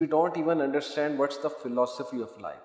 We don't even understand what's the philosophy of life.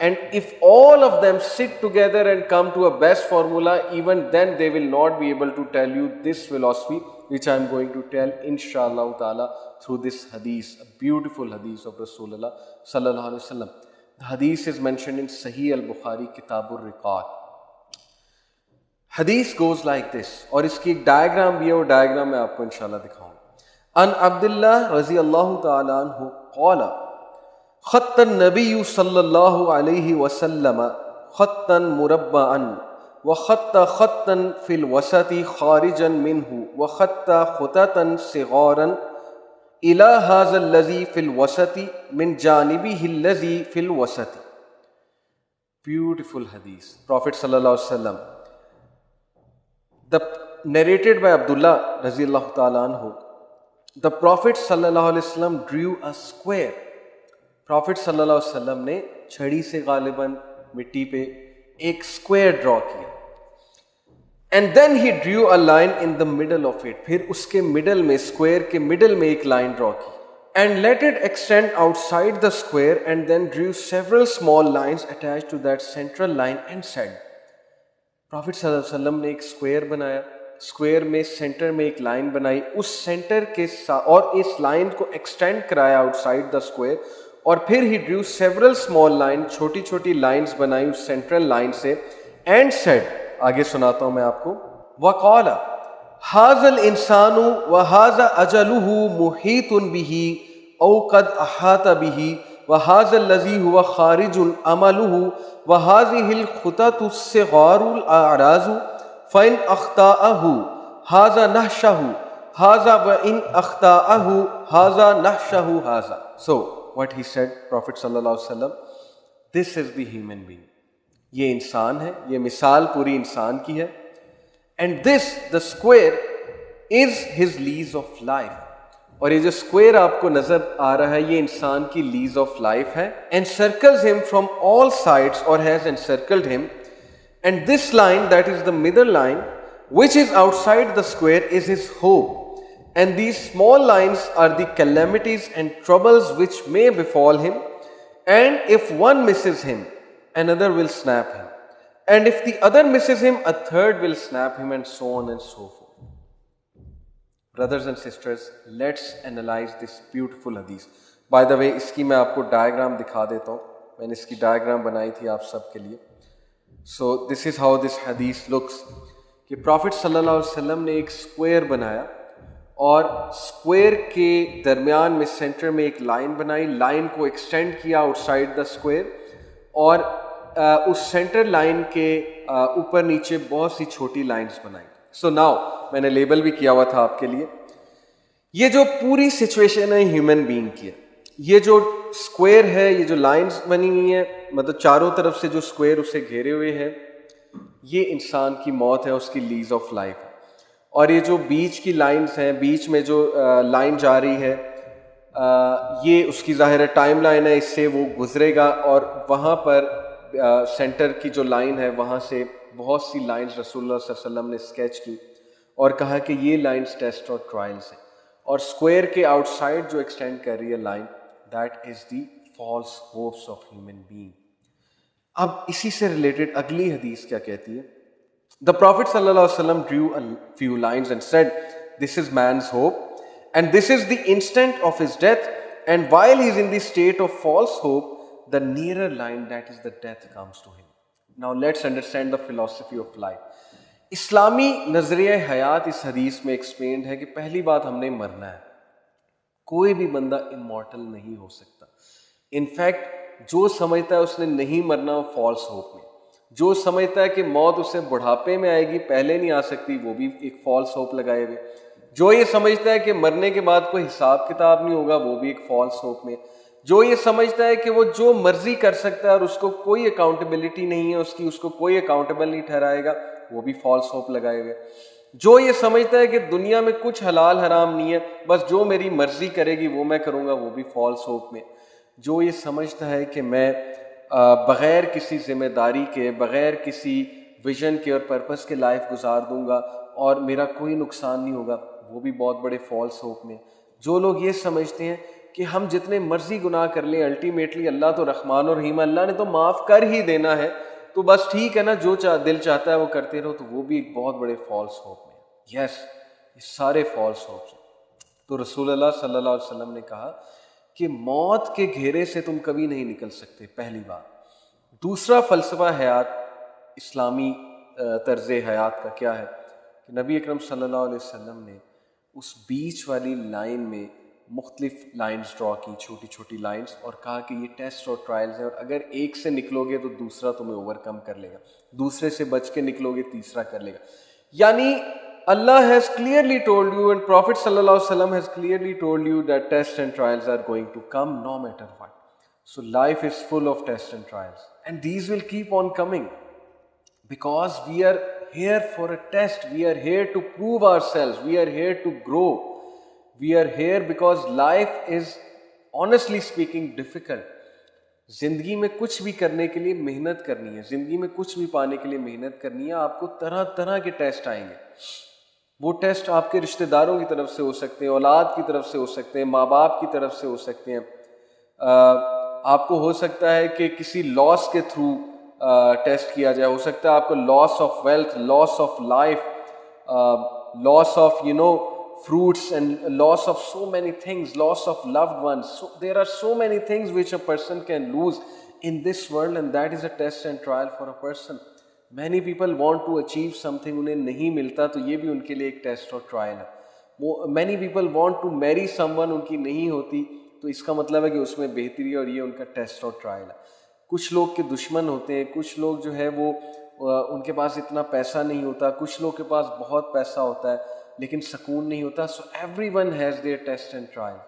And if all of them sit together and come to a best formula, even then they will not be able to tell you this philosophy which I am going to tell inshallah ta'ala through this hadith, a beautiful hadith of Rasulullah sallallahu alaihi wasallam. The hadith is mentioned in Sahih al-Bukhari, Kitab al-Riqaq. Hadith goes like this, اور اس کی ایک diagram بھی ہے, وہ diagram میں آپ کو انشاءاللہ دکھاؤں. ان عبداللہ رضی اللہ تعالی عنہ قال خط النبی صلی اللہ علیہ وسلم خطا مربعا وخط خطا فی الوسط خارجا منہ وخط خططا صغارا الى هذا الذي في الوسط من جانبه الذي في الوسط. Beautiful hadith. Prophet sallallahu alaihi wasallam, narrated by Abdullah radiyallahu ta'ala anhu, the Prophet sallallahu alaihi wasallam drew a square. Prophet sallallahu alaihi wasallam نے چھڑی سے غالباً مٹی پہ ایک square draw کیا. And then he drew a line in the middle of it. پھر اس کے middle میں, square کے middle میں ایک line draw کی. And let it extend outside the square and then drew several small lines attached to that central line and said. Prophet صلی اللہ علیہ وسلم نے ایک square بنایا, square میں center میں ایک line بنائی, اس center کے ساتھ اور اس line کو extend کرایا outside the square, اور پھر he drew several small lines, چھوٹی چھوٹی lines بنائی اس central line سے, and said, آگے سناتا ہوں میں آپ کو, وَقَالَ هَذَا الْإِنسَانُ وَهَذَا أَجَلُهُ مُحِيطٌ بِهِ أَوْ قَدْ أَحَاطَ بِهِ وَهَذَا الَّذِي هُوَ خَارِجٌ أَمَلُهُ وَهَذِهِ الْخُطَطُ الصِّغَارُ الْأَعْرَاضُ فَإِنْ أَخْطَأَهُ هَذَا نَحْشَهُ هَذَا وَإِنْ أَخْطَأَهُ هَذَا نَحْشَهُ هَذَا. So what he said, Prophet sallallahu alaihi wasallam, this is the human being. یہ انسان ہے, یہ مثال پوری انسان کی ہے. And this, the square, is his lease of life. اور یہ جو square آپ کو نظر آ رہا ہے, یہ انسان کی lease of life ہے. And circles him from all sides, or has encircled him. And this line, that is the middle line, which is outside the square, is his hope. And these small lines are the calamities and troubles which may befall him. And if one misses him, another will snap him. And if the other misses him, a third will snap him, and so on and so forth. Brothers and sisters, let's analyze this beautiful hadith. By the way, اس کی میں آپ کو diagram دکھا دیتا ہوں. میں نے اس کی ڈائیگرام بنائی تھی آپ سب کے لیے. So this is how this hadith looks. کہ Prophet صلی اللہ علیہ وسلم نے ایک square بنایا, اور square کے درمیان میں center میں ایک line بنائی, line کو extend کیا outside the square, اور اس سینٹر لائن کے اوپر نیچے بہت سی چھوٹی لائنز بنائی. سو ناؤ, میں نے لیبل بھی کیا ہوا تھا آپ کے لیے. یہ جو پوری سچویشن ہے ہیومن بینگ کی ہے, یہ جو اسکوئر ہے, یہ جو لائنز بنی ہوئی ہیں, مطلب چاروں طرف سے جو اسکوئر اسے گھیرے ہوئے ہیں, یہ انسان کی موت ہے, اس کی لیز آف لائف ہے. اور یہ جو بیچ کی لائنز ہیں, بیچ میں جو لائن جا رہی ہے, یہ اس کی ظاہر ٹائم لائن ہے, اس سے وہ گزرے گا, اور وہاں پر سینٹر کی جو لائن ہے وہاں سے بہت سی لائنز رسول اللہ صلی اللہ علیہ وسلم نے اسکیچ کی, اور کہا کہ یہ لائنز ٹیسٹ اور ٹرائلز ہیں. اور اسکوئر کے آؤٹ سائڈ جو ایکسٹینڈ کر رہی ہے line, that is the false hopes of human being. اب اسی سے ریلیٹڈ اگلی حدیث کیا کہتی ہے؟ The Prophet صلی اللہ علیہ وسلم drew a few lines and said, this is man's hope, and this is the instant of his death, and while he is in the state of false hope, the nearer line, that is the death, comes to him. Now let's understand the philosophy of life. اسلامی نظریہ حیات اس حدیث میں explained ہے کہ پہلی بات, ہم نے مرنا ہے. کوئی بھی بندہ امورٹل نہیں ہو سکتا. انفیکٹ جو سمجھتا ہے اس نے نہیں مرنا, وہ فالس ہوپ میں. جو سمجھتا ہے کہ موت اسے بڑھاپے میں آئے گی, پہلے نہیں آ سکتی, وہ بھی ایک فالس ہوپ لگائے ہوئے. جو یہ سمجھتا ہے کہ مرنے کے بعد کوئی حساب کتاب نہیں ہوگا, وہ بھی ایک فالس ہوپ میں. جو یہ سمجھتا ہے کہ وہ جو مرضی کر سکتا ہے اور اس کو کوئی اکاؤنٹیبلٹی نہیں ہے اس کو کوئی اکاؤنٹیبل نہیں ٹھہرائے گا, وہ بھی فالس ہوپ لگائے ہوئے. جو یہ سمجھتا ہے کہ دنیا میں کچھ حلال حرام نہیں ہے, بس جو میری مرضی کرے گی وہ میں کروں گا, وہ بھی فالس ہوپ میں. جو یہ سمجھتا ہے کہ میں بغیر کسی ذمہ داری کے, بغیر کسی ویژن کے اور پرپس کے لائف گزار دوں گا اور میرا کوئی نقصان نہیں ہوگا, وہ بھی بہت بڑے فالس ہوپ میں. جو لوگ یہ سمجھتے ہیں کہ ہم جتنے مرضی گناہ کر لیں, الٹیمیٹلی اللہ تو رحمان اور رحیم, اللہ نے تو معاف کر ہی دینا ہے, تو بس ٹھیک ہے نا, جو دل چاہتا ہے وہ کرتے رہو, تو وہ بھی ایک بہت بڑے فالس ہوپ میں. یس, یہ سارے فالس ہوپس ہیں. تو رسول اللہ صلی اللہ علیہ وسلم نے کہا کہ موت کے گھیرے سے تم کبھی نہیں نکل سکتے، پہلی بات۔ دوسرا فلسفہ حیات، اسلامی طرز حیات کا کیا ہے کہ نبی اکرم صلی اللہ علیہ وسلم نے اس بیچ والی لائن میں مختلف لائنز ڈرا کی، چھوٹی چھوٹی لائنز، اور کہا کہ یہ ٹیسٹ اور ٹرائلز ہیں، اور اگر ایک سے نکلو گے تو دوسرا تمہیں اوور کم کر لے گا، دوسرے سے بچ کے نکلو گے تیسرا کر لے گا۔ یعنی Allah has clearly told you, and Prophet sallallahu alaihi wasallam has clearly told you that tests and trials are going to come no matter what. So life is full of tests and trials, and these will keep on coming because we are here for a test. We are here to prove ourselves. We are here to grow. We are here because life is, honestly speaking, difficult. زندگی میں کچھ بھی کرنے کے لیے محنت کرنی ہے، زندگی میں کچھ بھی پانے کے لیے محنت کرنی ہے، آپ کو طرح طرح کے ٹیسٹ آئیں گے۔ وہ ٹیسٹ آپ کے رشتہ داروں کی طرف سے ہو سکتے ہیں، اولاد کی طرف سے ہو سکتے ہیں، ماں باپ کی طرف سے ہو سکتے ہیں، آپ کو ہو سکتا ہے کہ کسی لاس کے تھرو ٹیسٹ کیا جائے، ہو سکتا ہے آپ کو loss of wealth, loss of life, loss of fruits, and loss of so many things, loss of loved ones. So there are so many things which a person can lose in this world, and that is a test and trial for a person. Many people want to achieve something, انہیں نہیں ملتا تو یہ بھی ان کے لیے ایک test اور ٹرائل ہے۔ Many people want to marry someone، ان کی نہیں ہوتی تو اس کا مطلب ہے کہ اس میں بہتری ہے، اور یہ ان کا ٹیسٹ اور ٹرائل ہے۔ کچھ لوگ کے دشمن ہوتے ہیں، کچھ لوگ جو ہے وہ ان کے پاس اتنا پیسہ نہیں ہوتا، کچھ لوگ کے پاس بہت پیسہ ہوتا ہے لیکن سکون نہیں ہوتا۔ So everyone has their test and trial.